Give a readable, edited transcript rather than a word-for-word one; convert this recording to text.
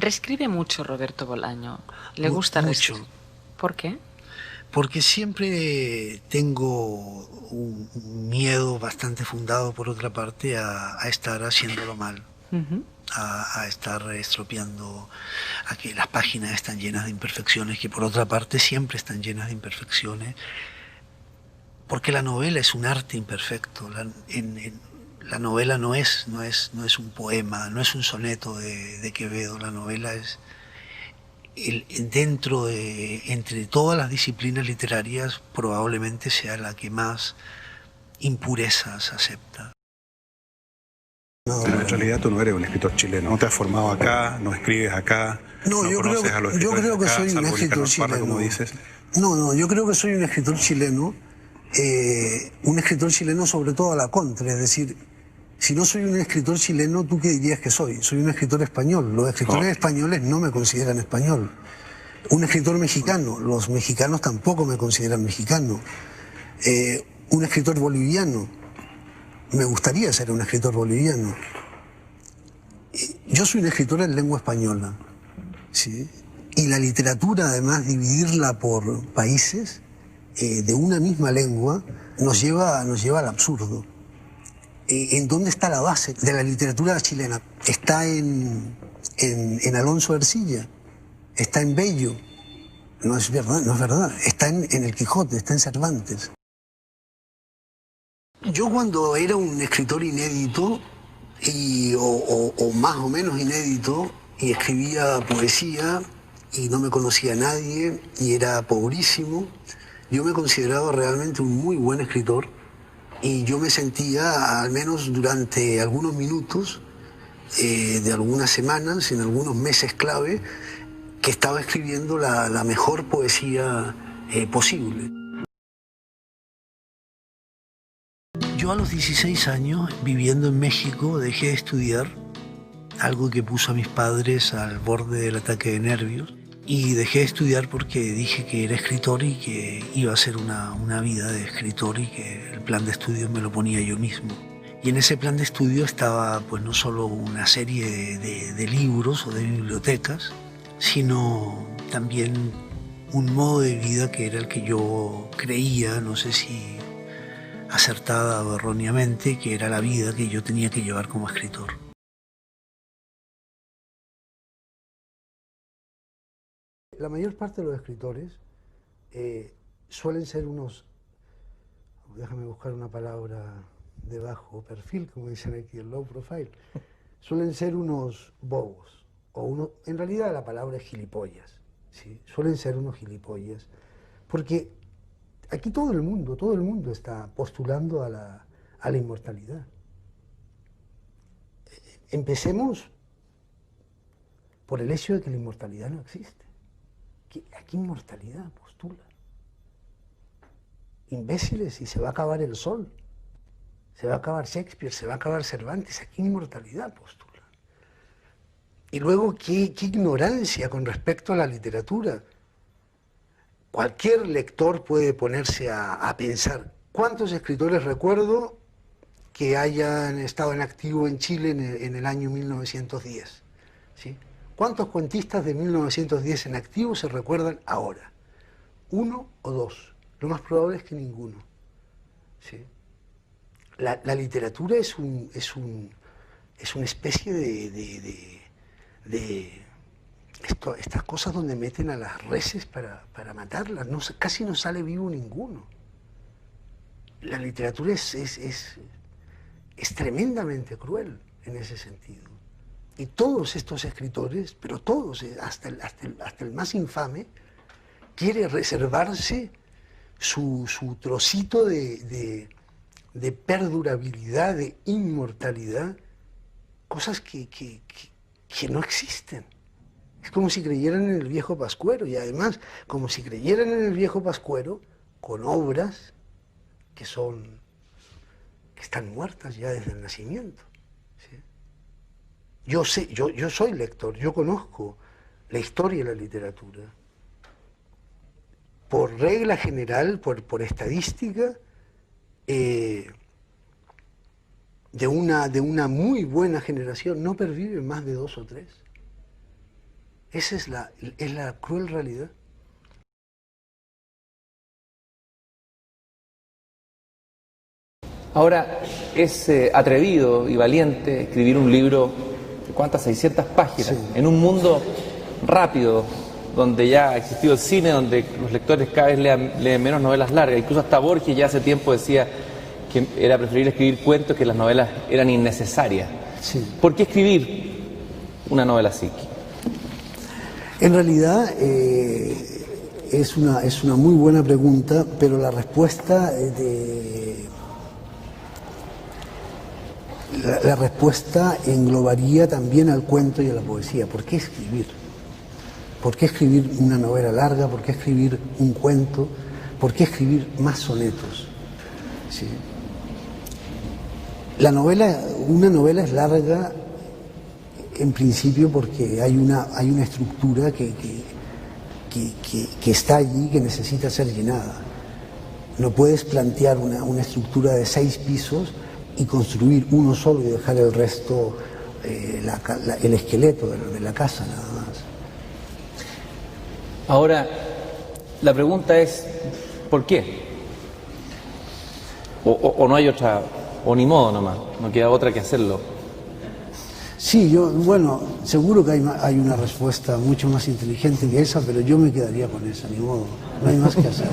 Reescribe mucho Roberto Bolaño. ¿Le gusta reescribir? Mucho. ¿Por qué? Porque siempre tengo un miedo bastante fundado, por otra parte, a estar haciéndolo mal. A estar estropeando, a que las páginas están llenas de imperfecciones, que por otra parte siempre están llenas de imperfecciones, porque la novela es un arte imperfecto. La novela no es un poema, no es un soneto de Quevedo. La novela es entre todas las disciplinas literarias, probablemente sea la que más impurezas acepta. Pero en realidad tú no eres un escritor chileno, no te has formado acá, no escribes acá, no conoces a los escritores yo creo que acá, soy un salvo escritor Nicanor Parra, chileno. como dices. No, yo creo que soy un escritor chileno sobre todo a la contra, es decir, si no soy un escritor chileno, ¿tú qué dirías que soy? Soy un escritor español. Los escritores españoles no me consideran español. Un escritor mexicano, los mexicanos tampoco me consideran mexicano. Un escritor boliviano, me gustaría ser un escritor boliviano. Yo soy un escritor en lengua española, ¿sí? Y la literatura, además, dividirla por países de una misma lengua, nos lleva al absurdo. ¿En dónde está la base de la literatura chilena? Está en Alonso de Ercilla, está en Bello. No es verdad. Está en el Quijote, está en Cervantes. Yo cuando era un escritor inédito, o más o menos inédito, y escribía poesía, y no me conocía a nadie, y era pobrísimo, yo me consideraba realmente un muy buen escritor, y yo me sentía, al menos durante algunos minutos, de algunas semanas, en algunos meses clave, que estaba escribiendo la mejor poesía posible. Yo a los 16 años, viviendo en México, dejé de estudiar, algo que puso a mis padres al borde del ataque de nervios, y dejé de estudiar porque dije que era escritor y que iba a ser una vida de escritor y que el plan de estudios me lo ponía yo mismo. Y en ese plan de estudio estaba pues no solo una serie de libros o de bibliotecas, sino también un modo de vida que era el que yo creía, no sé si acertada o erróneamente, que era la vida que yo tenía que llevar como escritor. La mayor parte de los escritores suelen ser unos, déjame buscar una palabra de bajo perfil, como dicen aquí, el low profile, suelen ser unos bobos, en realidad la palabra es gilipollas, ¿sí? Suelen ser unos gilipollas, porque aquí todo el mundo está postulando a la inmortalidad. Empecemos por el hecho de que la inmortalidad no existe. ¿A qué inmortalidad postula? Imbéciles, y se va a acabar el sol, se va a acabar Shakespeare, se va a acabar Cervantes, ¿a qué inmortalidad postula? Y luego, ¿qué ignorancia con respecto a la literatura? Cualquier lector puede ponerse a pensar. ¿Cuántos escritores recuerdo que hayan estado en activo en Chile en el año 1910? ¿Sí? ¿Cuántos cuentistas de 1910 en activo se recuerdan ahora? ¿Uno o dos? Lo más probable es que ninguno. ¿Sí? La literatura es una especie de estas cosas donde meten a las reses para matarlas. No, casi no sale vivo ninguno. La literatura es tremendamente cruel en ese sentido. Y todos estos escritores, pero todos, hasta el más infame, quiere reservarse su trocito de perdurabilidad, de inmortalidad, cosas que no existen. Es como si creyeran en el viejo Pascuero, y además, como si creyeran en el viejo Pascuero, con obras que están muertas ya desde el nacimiento. ¿Sí? Yo soy lector, yo conozco la historia de la literatura. Por regla general, por estadística, de una muy buena generación no perviven más de 2 o 3. Esa es la cruel realidad. Ahora, es atrevido y valiente escribir un libro de ¿cuántas? 600 páginas, sí, en un mundo rápido, donde ya ha existido el cine, donde los lectores cada vez leen menos novelas largas. Incluso hasta Borges ya hace tiempo decía que era preferible escribir cuentos, que las novelas eran innecesarias. Sí. ¿Por qué escribir una novela así? En realidad es una muy buena pregunta, pero la respuesta la respuesta englobaría también al cuento y a la poesía. ¿Por qué escribir? ¿Por qué escribir una novela larga? ¿Por qué escribir un cuento? ¿Por qué escribir más sonetos? ¿Sí? Una novela es larga en principio porque hay una estructura que está allí, que necesita ser llenada. No puedes plantear una estructura de 6 pisos y construir uno solo y dejar el resto, el esqueleto de la casa nada más. Ahora, la pregunta es, ¿por qué? O no hay otra, o ni modo nomás, no queda otra que hacerlo. Sí, bueno, seguro que hay una respuesta mucho más inteligente que esa, pero yo me quedaría con esa, ni modo, no hay más que hacer.